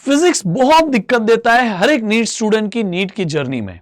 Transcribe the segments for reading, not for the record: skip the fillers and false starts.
Physics बहुत दिक्कत देता है हर एक नीट स्टूडेंट की नीट की जर्नी में,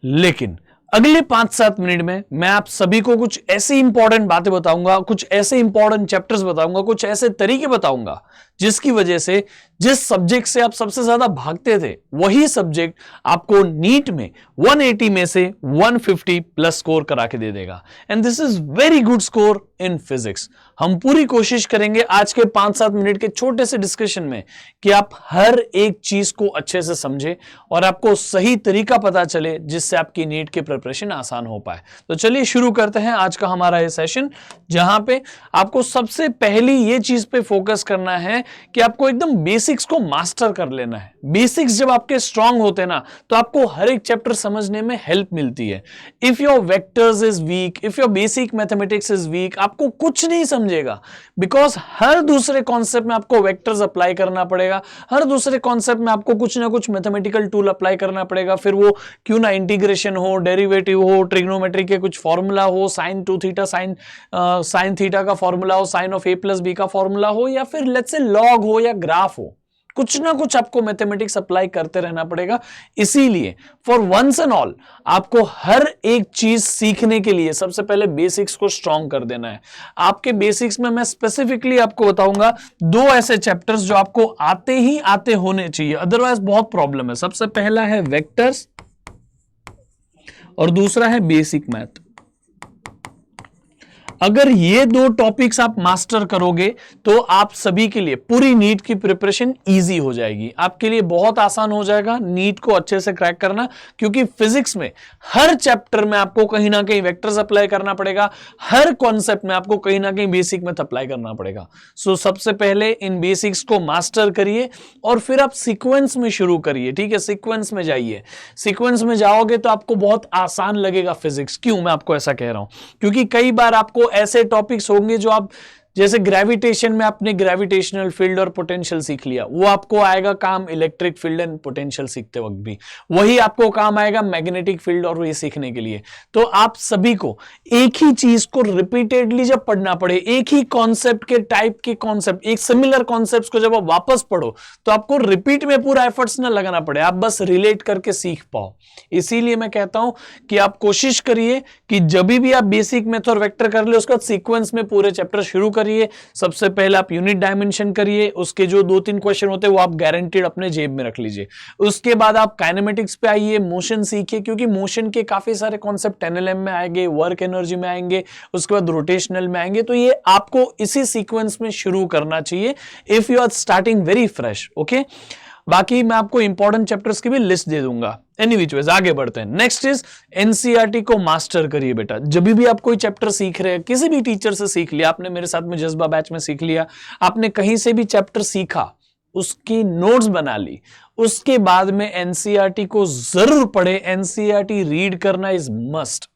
लेकिन अगले 5-7 मिनट में मैं आप सभी को कुछ ऐसी इंपॉर्टेंट बातें बताऊंगा, कुछ ऐसे इंपॉर्टेंट चैप्टर्स बताऊंगा, कुछ ऐसे तरीके बताऊंगा जिसकी वजह से जिस सब्जेक्ट से आप सबसे ज्यादा भागते थे वही सब्जेक्ट आपको नीट में 180 में से 150 प्लस स्कोर करा के दे देगा। And this is very good score in physics. हम पूरी कोशिश करेंगे आज के 5-7 मिनट के छोटे से डिस्कशन में कि आप हर एक चीज को अच्छे से समझें और आपको सही तरीका पता चले जिससे आपकी नीट की प्रिपरेशन आसान हो पाए। तो चलिए शुरू करते हैं आज का हमारा ये सेशन, जहां पे आपको सबसे पहली ये चीज पे फोकस करना है कि आपको एकदम बेसिक्स को मास्टर कर लेना है। बेसिक्स जब आपके स्ट्रांग होते हैं ना तो आपको हर एक चैप्टर समझने में हेल्प मिलती है। If your vectors is weak, if your basic mathematics is weak, आपको कुछ नहीं समझेगा, बिकॉज हर दूसरे कॉन्सेप्ट में आपको वेक्टर्स अप्लाई करना पड़ेगा, हर दूसरे कॉन्सेप्ट में आपको कुछ ना कुछ मैथमेटिकल टूल अप्लाई करना पड़ेगा, फिर वो क्यों ना इंटीग्रेशन हो, डेरिवेटिव हो, ट्रिग्नोमेट्री के कुछ फॉर्मूला हो, साइन 2 थीटा साइन थीटा का फॉर्मूला हो, sine of A plus B का फॉर्मूला हो, या फिर लेट्स से लॉग हो या ग्राफ हो, कुछ ना कुछ आपको मैथमेटिक्स अप्लाई करते रहना पड़ेगा। इसीलिए फॉर वंस एंड ऑल आपको हर एक चीज सीखने के लिए सबसे पहले बेसिक्स को स्ट्रांग कर देना है। आपके बेसिक्स में मैं स्पेसिफिकली आपको बताऊंगा 2 ऐसे चैप्टर्स जो आपको आते ही आते होने चाहिए, अदरवाइज बहुत प्रॉब्लम है। सबसे पहला है वेक्टर्स और दूसरा है बेसिक मैथ। अगर ये 2 टॉपिक्स आप मास्टर करोगे तो आप सभी के लिए पूरी नीट की प्रिपरेशन इजी हो जाएगी, आपके लिए बहुत आसान हो जाएगा नीट को अच्छे से क्रैक करना, क्योंकि फिजिक्स में हर चैप्टर में आपको कहीं ना कहीं वेक्टर्स अप्लाई करना पड़ेगा, हर कॉन्सेप्ट में आपको कहीं ना कहीं बेसिक मैथ अप्लाई करना पड़ेगा। सो सबसे पहले इन बेसिक्स को मास्टर करिए और फिर आप सीक्वेंस में शुरू करिए। ठीक है, सीक्वेंस में जाइए। सीक्वेंस में जाओगे तो आपको बहुत आसान लगेगा फिजिक्स। क्यों मैं आपको ऐसा कह रहा हूं? क्योंकि कई बार आपको ऐसे टॉपिक्स होंगे जो आप, जैसे ग्रेविटेशन में आपने ग्रेविटेशनल फील्ड और पोटेंशियल सीख लिया, वो आपको आएगा काम इलेक्ट्रिक फील्ड एंड पोटेंशियल सीखते वक्त भी, वही आपको काम आएगा मैग्नेटिक फील्ड और ये सीखने के लिए। तो आप सभी को एक ही चीज को रिपीटेडली जब पढ़ना पड़े, एक ही कॉन्सेप्ट के टाइप के कॉन्सेप्ट, एक सिमिलर कॉन्सेप्ट को जब आप वापस पढ़ो तो आपको रिपीट में पूरा एफर्ट्स ना लगाना पड़े, आप बस रिलेट करके सीख पाओ। इसीलिए मैं कहता हूं कि आप कोशिश करिए कि जब भी आप बेसिक मैथ और वेक्टर कर ले उसके बाद सीक्वेंस में पूरे चैप्टर शुरू करिए। सबसे पहले आप यूनिट डायमेंशन करिए, उसके जो 2-3 क्वेश्चन होते हैं वो आप गारंटीड अपने जेब में रख लीजिए। उसके बाद आप काइनेमेटिक्स पे आइए, मोशन सीखिए, क्योंकि मोशन के काफी सारे कॉन्सेप्ट एनएलएम में आएंगे, वर्क एनर्जी में आएंगे, उसके बाद रोटेशनल में आएंगे। तो ये आपको इसी सीक्वेंस में शुरू करना चाहिए if you are starting very fresh. Okay, बाकी मैं आपको इंपॉर्टेंट चैप्टर्स की भी लिस्ट दे दूंगा। एनीवेज आगे बढ़ते हैं। नेक्स्ट इज एनसीईआरटी को मास्टर करिए बेटा। जब भी आप कोई चैप्टर सीख रहे हैं, किसी भी टीचर से सीख लिया आपने, मेरे साथ में जज्बा बैच में सीख लिया आपने, कहीं से भी चैप्टर सीखा, उसकी नोट्स बना ली, उसके बाद में एनसीईआरटी को जरूर पढ़े। एनसीईआरटी रीड करना इज मस्ट।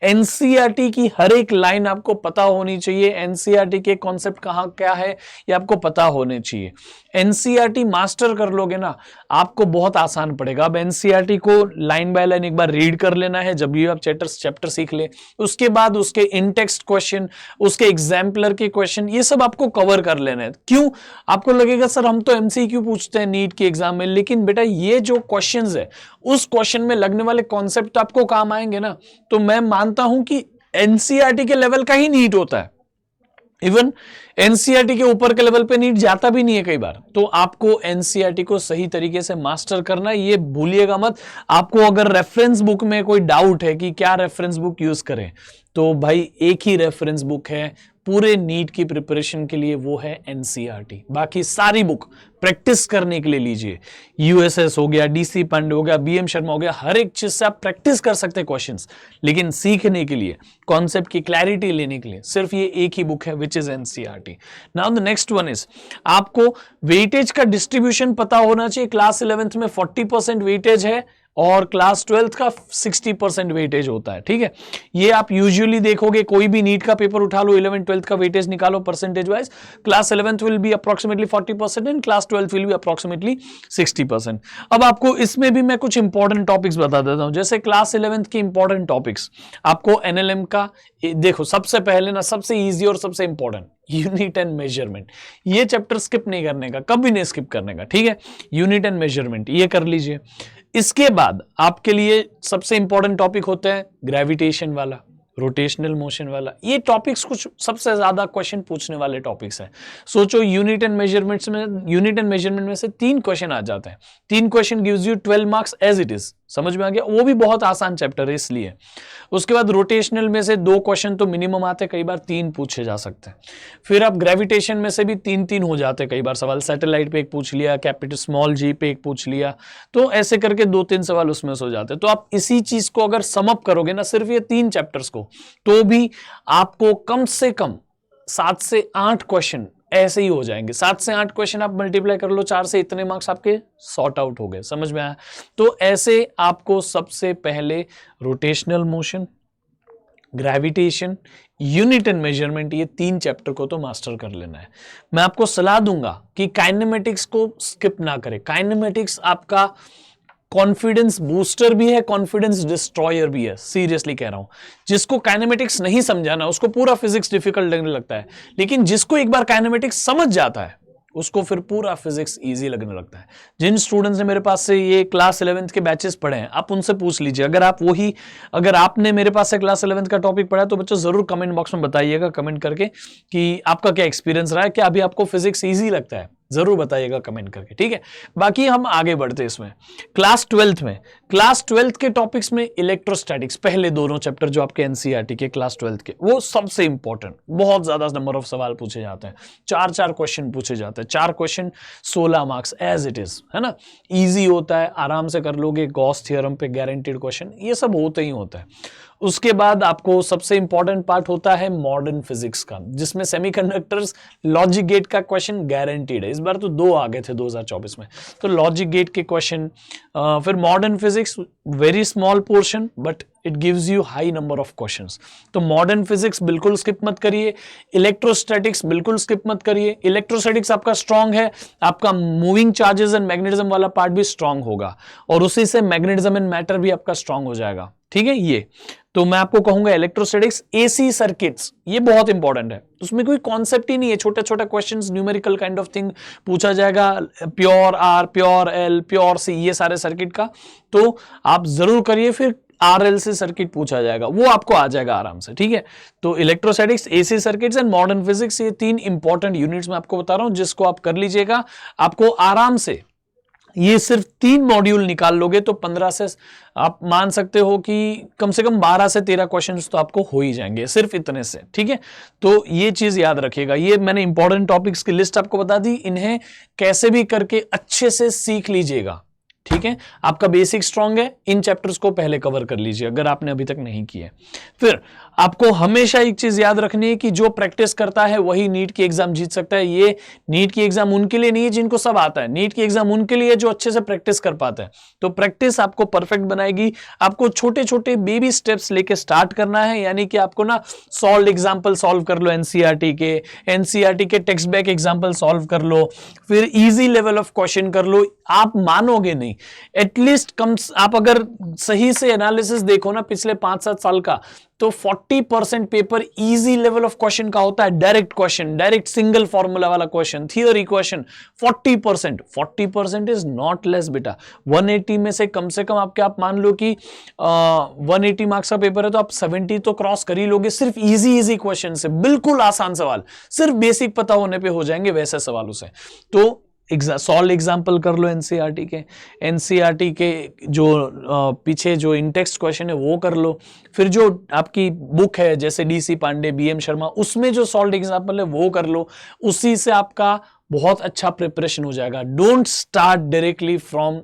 एनसीईआरटी की हर एक लाइन आपको पता होनी चाहिए, एनसीईआरटी के कॉन्सेप्ट कहां क्या है ये आपको पता होने चाहिए। एनसीईआरटी मास्टर कर लोगे ना आपको बहुत आसान पड़ेगा। अब एनसीईआरटी को लाइन बाय लाइन एक बार रीड कर लेना है जब भी आप चैप्टर सीख ले, उसके बाद उसके इन टेक्स्ट क्वेश्चन, उसके एग्जाम्पलर के क्वेश्चन, ये सब आपको कवर कर लेना है। क्यों? आपको लगेगा सर हम तो एमसीक्यू पूछते हैं नीट के एग्जाम में, लेकिन बेटा ये जो क्वेश्चंस है उस क्वेश्चन में लगने वाले कॉन्सेप्ट आपको काम आएंगे ना। तो मैं मानता हूं कि एनसीईआरटी के लेवल का ही नीट होता है, इवन एनसीईआरटी के ऊपर के लेवल पे नीट जाता भी नहीं है कई बार। तो आपको एनसीईआरटी को सही तरीके से मास्टर करना, ये भूलिएगा मत। आपको अगर रेफरेंस बुक में कोई डाउट है कि क्या रेफरेंस बुक यूज करें, तो भाई एक ही रेफरेंस बुक है पूरे नीट की प्रिपरेशन के लिए, वो है एनसीईआरटी। बाकी सारी बुक प्रैक्टिस करने के लिए लीजिए। यूएसएस हो गया, डीसी पांडे हो गया, बीएम शर्मा हो गया, हर एक चीज से आप प्रैक्टिस कर सकते हैं क्वेश्चंस, लेकिन सीखने के लिए, कॉन्सेप्ट की क्लैरिटी लेने के लिए सिर्फ ये एक ही बुक है which is NCERT. Now the next one is, आपको वेटेज का डिस्ट्रीब्यूशन पता होना चाहिए। क्लास 11th में 40% वेटेज है और क्लास 12th का 60% वेटेज होता है, ठीक है। ये आप यूजुअली देखोगे, कोई भी नीट का पेपर उठा लो, 11th 12th का वेटेज निकालो percentage wise, class 11th will be approximately 40% and class 12th will be approximately 60%। अब आपको इसमें भी मैं कुछ इंपॉर्टेंट टॉपिक्स बता देता हूं, जैसे क्लास 11th के इंपॉर्टेंट टॉपिक्स आपको एनएलएम का देखो, सबसे पहले ना सबसे ईजी और सबसे इंपॉर्टेंट यूनिट एंड मेजरमेंट, ये चैप्टर स्किप नहीं करने का, कभी नहीं स्किप करने का, ठीक है। यूनिट एंड मेजरमेंट ये कर लीजिए। इसके बाद आपके लिए सबसे इंपॉर्टेंट टॉपिक होता है ग्रेविटेशन वाला, रोटेशनल मोशन वाला। ये टॉपिक्स कुछ सबसे ज्यादा क्वेश्चन पूछने वाले टॉपिक्स हैं। सोचो यूनिट एंड मेजरमेंट में से 3 क्वेश्चन आ जाते हैं, 3 question gives you 12 marks as it is, समझ में आ गया। वो भी बहुत आसान चैप्टर है इसलिए। उसके बाद रोटेशनल में से 2 क्वेश्चन तो मिनिमम आते हैं, कई बार 3 पूछे जा सकते हैं। फिर आप ग्रेविटेशन में से भी 3 हो जाते हैं कई बार सवाल, सैटेलाइट पे एक पूछ लिया, कैपिटल स्मॉल जी पे एक पूछ लिया, तो ऐसे करके 2-3 सवाल उसमें से हो जाते हैं। तो आप इसी चीज को अगर समअप करोगे ना, सिर्फ ये 3 चैप्टर्स को, तो भी आपको कम से कम 7 से 8 क्वेश्चन ऐसे ही हो जाएंगे। 7 से 8 क्वेश्चन आप मल्टीप्लाई कर लो 4 से, इतने मार्क्स आपके सॉर्ट आउट हो गए, समझ में आया। तो ऐसे आपको सबसे पहले rotational motion, gravitation, unit and measurement, ये 3 चैप्टर को तो मास्टर कर लेना है। मैं आपको सलाह दूंगा कि काइनेमेटिक्स को स्किप ना करें। काइनेमेटिक्स आपका कॉन्फिडेंस बूस्टर भी है, कॉन्फिडेंस डिस्ट्रॉयर भी है, सीरियसली कह रहा हूं। जिसको काइनेमेटिक्स नहीं समझाना उसको पूरा फिजिक्स डिफिकल्ट लगने लगता है, लेकिन जिसको एक बार काइनेमेटिक्स समझ जाता है उसको फिर पूरा फिजिक्स इजी लगने लगता है। जिन स्टूडेंट्स ने मेरे पास से ये क्लास 11th के बैचेस पढ़े हैं, आप उनसे पूछ लीजिए, अगर आपने मेरे पास से क्लास 11th का टॉपिक पढ़ा तो बच्चों जरूर कमेंट बॉक्स में बताइएगा, कमेंट करके कि आपका क्या एक्सपीरियंस रहा है, क्या अभी आपको फिजिक्स इजी लगता है, जरूर बताइएगा कमेंट करके, ठीक है। बाकी हम आगे बढ़ते हैं इसमें। क्लास 12th के टॉपिक्स में इलेक्ट्रोस्टैटिक्स, पहले दोनों चैप्टर जो आपके एनसीईआरटी के क्लास 12th के, वो सबसे इंपॉर्टेंट, बहुत ज्यादा नंबर ऑफ सवाल पूछे जाते हैं, 4 क्वेश्चन पूछे जाते हैं, 4 question 16 marks as it is, है ना। इजी होता है, आराम से कर लोगे, गॉस थ्योरम पे गारंटीड क्वेश्चन, ये सब होता ही होता है। उसके बाद आपको सबसे इंपॉर्टेंट पार्ट होता है मॉडर्न फिजिक्स का, जिसमें सेमीकंडक्टर्स लॉजिक गेट का क्वेश्चन गारंटीड है। इस बार तो 2 आ गए थे 2024 में, तो लॉजिक गेट के क्वेश्चन। फिर modern physics very small portion but it gives you high number of questions, तो मॉडर्न फिजिक्स बिल्कुल स्किप मत करिए। इलेक्ट्रोस्टैटिक्स बिल्कुल स्किप मत करिए। इलेक्ट्रोस्टैटिक्स आपका स्ट्रांग है, आपका मूविंग चार्जेस एंड मैग्नेटिज्म वाला पार्ट भी स्ट्रांग होगा, और उसी से मैग्नेटिज्म एंड मैटर भी आपका स्ट्रांग हो जाएगा, ठीक है। ये तो मैं आपको कहूंगा इलेक्ट्रोस्टैटिक्स, एसी सर्किट्स, ये बहुत इंपॉर्टेंट है। उसमें कोई कॉन्सेप्ट ही नहीं है, छोटा छोटा questions, numerical kind of thing पूछा जाएगा, pure R, pure L, pure C, ये सारे सर्किट का तो आप जरूर करिए। फिर आरएल से सर्किट पूछा जाएगा, वो आपको आ जाएगा आराम से, ठीक है। तो electrostatics, AC circuits and modern physics, ये 3 इंपॉर्टेंट यूनिट्स मैं आपको बता रहा हूं, जिसको आप कर लीजिएगा। आपको आराम से ये सिर्फ 3 मॉड्यूल निकाल लोगे तो 15 से आप मान सकते हो कि कम से कम 12 से 13 क्वेश्चंस तो आपको हो ही जाएंगे सिर्फ इतने से, ठीक है। तो ये चीज याद रखिएगा। ये मैंने इंपॉर्टेंट टॉपिक्स की लिस्ट आपको बता दी, इन्हें कैसे भी करके अच्छे से सीख लीजिएगा, ठीक है। आपका बेसिक स्ट्रांग है, इन चैप्टर्स को पहले कवर कर लीजिए अगर आपने अभी तक नहीं किया। फिर आपको हमेशा एक चीज याद रखनी है कि जो प्रैक्टिस करता है वही नीट की एग्जाम जीत सकता है। ये नीट की एग्जाम उनके लिए नहीं है जिनको सब आता है, नीट की एग्जाम उनके लिए जो अच्छे से प्रैक्टिस कर पाते हैं। तो प्रैक्टिस आपको परफेक्ट बनाएगी। आपको छोटे छोटे बेबी स्टेप्स लेके स्टार्ट करना है, यानी कि आपको ना सॉल्व एग्जाम्पल सॉल्व कर लो, एनसीईआरटी के टेक्स्ट बैक एग्जाम्पल सॉल्व कर लो, फिर इजी लेवल ऑफ क्वेश्चन कर लो। आप मानोगे नहीं, एटलीस्ट कम, आप अगर सही से एनालिसिस देखो ना पिछले 5-7 साल का, तो 40% paper easy level of question का होता है, direct question, direct single formula वाला question, theory question. 40% is not less बेटा। 180 में से कम आपके, आप मान लो कि 180 मार्क्स का पेपर है तो आप 70 तो क्रॉस कर ही लोगे, सिर्फ इजी क्वेश्चन से। बिल्कुल आसान सवाल, सिर्फ बेसिक पता होने पे हो जाएंगे वैसे सवालों से। तो सॉल्व एग्जाम्पल कर लो एनसीईआरटी के जो पीछे जो इंटेक्स्ट क्वेश्चन है वो कर लो। फिर जो आपकी बुक है जैसे डीसी पांडे, बीएम शर्मा, उसमें जो सॉल्व एग्जाम्पल है वो कर लो। उसी से आपका बहुत अच्छा प्रिपरेशन हो जाएगा। डोंट स्टार्ट डायरेक्टली फ्रॉम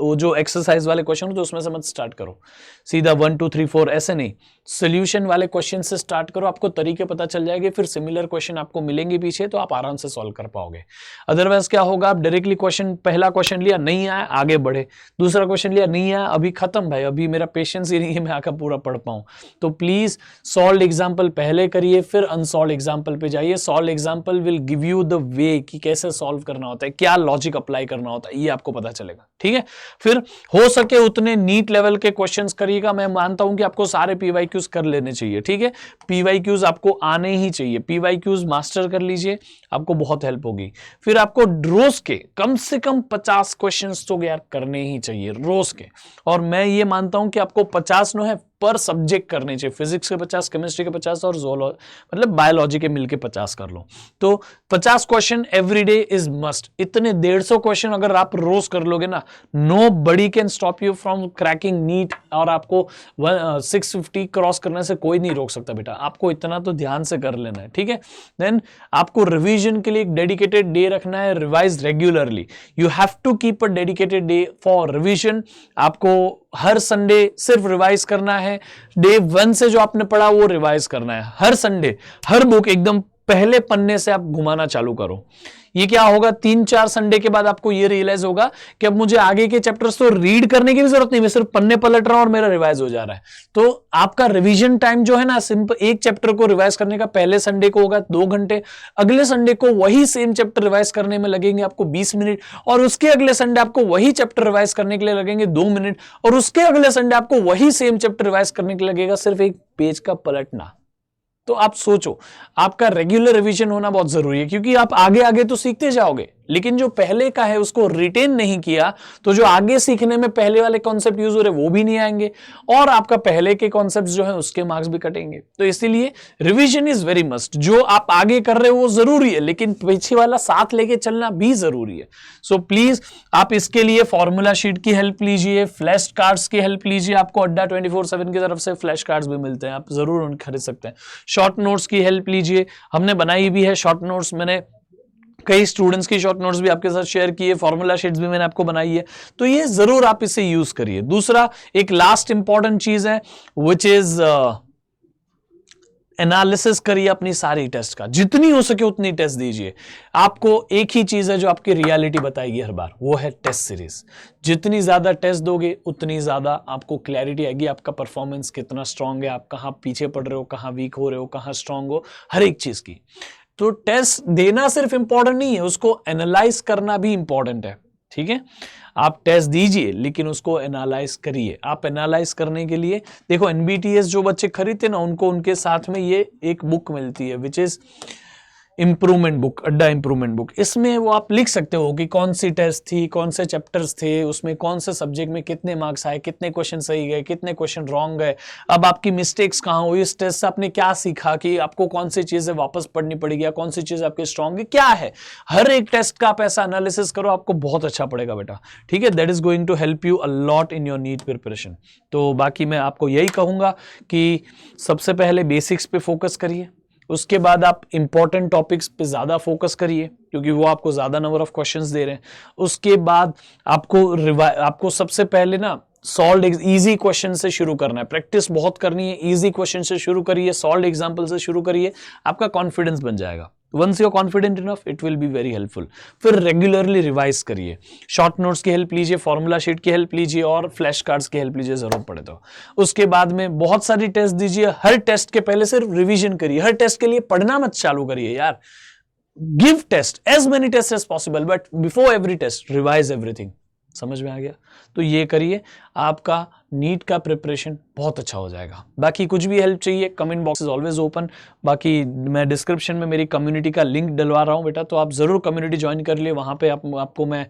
वो जो एक्सरसाइज वाले क्वेश्चन होते हैं उसमें से मत स्टार्ट करो, सीधा 1 2 3 4 ऐसे नहीं, सोल्यूशन वाले क्वेश्चन से स्टार्ट करो, आपको तरीके पता चल जाएंगे, फिर सिमिलर क्वेश्चन आपको मिलेंगे पीछे तो आप आराम से सॉल्व कर पाओगे। अदरवाइज क्या होगा, आप डायरेक्टली क्वेश्चन, पहला क्वेश्चन लिया नहीं आया आगे बढ़े, दूसरा क्वेश्चन लिया नहीं आया अभी खत्म भाई, अभी मेरा पेशेंस ही नहीं है मैं आकर पूरा पढ़ पाऊं। तो प्लीज सॉल्व एग्जाम्पल पहले करिए, फिर अनसॉल्व एग्जाम्पल पे जाइए। Solve example will give you the way कि कैसे सॉल्व करना होता है, क्या लॉजिक अप्लाई करना होता है, ये आपको पता चलेगा। ठीक है, फिर हो सके उतने नीट लेवल के क्वेश्चंस करिएगा। मैं मानता हूं कि आपको सारे पीवाईक्यूज कर लेने चाहिए। ठीक है, पीवाईक्यूज आपको आने ही चाहिए, पीवाईक्यूज मास्टर कर लीजिए, आपको बहुत हेल्प होगी। फिर आपको रोज के कम से कम 50 क्वेश्चंस तो यार करने ही चाहिए रोज के, और मैं ये मानता हूं कि आपको 50 नो है पर सब्जेक्ट करने चाहिए, फिजिक्स के 50, केमिस्ट्री के 50 और मतलब बायोलॉजी के मिलके 50 कर लो। तो 50 question every day is must. इतने 150 क्वेश्चन अगर आप रोज कर लोगे ना, nobody can stop you from cracking NEET, और आपको 650 क्रॉस करने से कोई नहीं रोक सकता बेटा, आपको इतना तो ध्यान से कर लेना है। ठीक है, देन आपको रिवीजन के लिए एक डेडिकेटेड डे रखना है, revise regularly, you have to keep a dedicated day for revision. आपको हर संडे सिर्फ रिवाइज करना है, डे 1 से जो आपने पढ़ा वो रिवाइज करना है हर संडे, हर बुक एकदम पहले पन्ने से आप घुमाना चालू करो। ये क्या होगा, 3-4 संडे के बाद आपको ये रियलाइज होगा कि अब मुझे आगे के चैप्टर्स तो रीड करने की भी जरूरत नहीं, मैं सिर्फ पन्ने पलट रहा हूं और मेरा रिवाइज हो जा रहा है। तो आपका रिवीजन टाइम जो है ना, सिंपल एक चैप्टर को रिवाइज करने का पहले संडे को होगा 2 घंटे, अगले संडे को वही सेम चैप्टर रिवाइज करने में लगेंगे आपको 20 मिनट, और उसके अगले संडे आपको वही चैप्टर रिवाइज करने के लिए लगेंगे 2 मिनट, और उसके अगले संडे आपको वही सेम चैप्टर रिवाइज करने के लिए लगेगा सिर्फ एक पेज का पलटना। तो आप सोचो, आपका रेगुलर रिवीजन होना बहुत जरूरी है, क्योंकि आप आगे आगे तो सीखते जाओगे, लेकिन जो पहले का है उसको रिटेन नहीं किया तो जो आगे सीखने में पहले वाले कॉन्सेप्ट यूज हो रहे वो भी नहीं आएंगे, और आपका पहले के कॉन्सेप्ट जो है उसके मार्क्स भी कटेंगे। तो इसीलिए रिवीजन इज वेरी मस्ट। जो आप आगे कर रहे हो वो जरूरी है, लेकिन पीछे वाला साथ लेके चलना भी जरूरी है। सो प्लीज आप इसके लिए फॉर्मूला शीट की हेल्प लीजिए, फ्लैश कार्ड्स की हेल्प लीजिए, आपको अड्डा 24/7 की तरफ से फ्लैश कार्ड्स भी मिलते हैं, आप जरूर उन्हें खरीद सकते हैं। शॉर्ट नोट्स की हेल्प लीजिए, हमने बनाई भी है शॉर्ट नोट्स, मैंने कई स्टूडेंट्स की शॉर्ट नोट्स भी आपके साथ शेयर किए, फॉर्मूला शीट्स भी मैंने आपको बनाई है, तो ये जरूर आप इसे यूज करिए। दूसरा एक लास्ट इंपॉर्टेंट चीज है विच इज एनालिसिस करिए अपनी सारी टेस्ट का, जितनी हो सके उतनी टेस्ट दीजिए। आपको एक ही चीज है जो आपकी रियलिटी बताएगी हर बार, वो है टेस्ट सीरीज। जितनी ज्यादा टेस्ट दोगे उतनी ज्यादा आपको क्लैरिटी आएगी, आपका परफॉर्मेंस कितना स्ट्रांग है, आप कहां पीछे पड़ रहे हो, कहां वीक हो रहे हो, कहां स्ट्रांग हो, हर एक चीज की। तो टेस्ट देना सिर्फ इंपॉर्टेंट नहीं है, उसको एनालाइज करना भी इंपॉर्टेंट है। ठीक है, आप टेस्ट दीजिए लेकिन उसको एनालाइज करिए। आप एनालाइज करने के लिए देखो, एनबीटीएस जो बच्चे खरीदते ना, उनको उनके साथ में ये एक बुक मिलती है विच इज इंप्रूवमेंट बुक, अड्डा इंप्रूवमेंट बुक। इसमें वो आप लिख सकते हो कि कौन सी टेस्ट थी, कौन से चैप्टर्स थे, उसमें कौन से सब्जेक्ट में कितने मार्क्स आए, कितने क्वेश्चन सही गए, कितने क्वेश्चन रॉन्ग गए, अब आपकी मिस्टेक्स कहाँ हुई, इस टेस्ट से आपने क्या सीखा, कि आपको कौन सी चीजें वापस पढ़नी पड़ेगी या कौन सी चीज आपकी स्ट्रांग है, क्या है। हर एक टेस्ट का आप ऐसा एनालिसिस करो, आपको बहुत अच्छा पड़ेगा बेटा। ठीक है, that is going to help you a lot in your NEET preparation. तो बाकी मैं आपको यही कहूंगा कि सबसे पहले बेसिक्स पे फोकस करिए, उसके बाद आप इंपॉर्टेंट टॉपिक्स पे ज्यादा फोकस करिए क्योंकि वो आपको ज्यादा नंबर ऑफ क्वेश्चंस दे रहे हैं। उसके बाद आपको सबसे पहले ना सॉल्व इजी क्वेश्चन से शुरू करना है, प्रैक्टिस बहुत करनी है, इजी क्वेश्चन से शुरू करिए, सॉल्व एग्जांपल से शुरू करिए, आपका कॉन्फिडेंस बन जाएगा। Once you're confident enough, it will be very helpful. फिर रेगुलरली रिवाइज करिए, शॉर्ट नोट्स की हेल्प लीजिए, फॉर्मूला शीट की हेल्प लीजिए और फ्लैश कार्ड्स की हेल्प लीजिए जरूरत पड़े तो। उसके बाद में बहुत सारी टेस्ट दीजिए, हर टेस्ट के पहले सिर्फ रिवीजन करिए, हर टेस्ट के लिए पढ़ना मत चालू करिए यार। Give test, as many test as possible, but before every test revise everything. समझ में आ गया? तो ये करिए, आपका नीट का प्रिपरेशन बहुत अच्छा हो जाएगा। बाकी कुछ भी हेल्प चाहिए, comment box is always open. बाकी मैं डिस्क्रिप्शन में मेरी कम्युनिटी का लिंक डलवा रहा हूँ बेटा, तो आप जरूर कम्युनिटी ज्वाइन कर लिए। वहाँ पे आपको मैं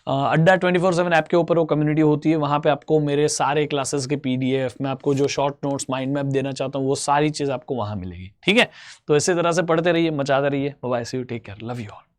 अड्डा 24/7 ऐप के ऊपर वो कम्युनिटी होती है, वहाँ पे आपको मेरे सारे क्लासेस के PDF, मैं आपको जो शॉर्ट नोट्स, माइंड मैप देना चाहता हूँ, वो सारी चीज़ आपको वहाँ मिलेगी। ठीक है, तो इसी तरह से पढ़ते रहिए, मचाते रहिए। Bye, see you, take care, love you all.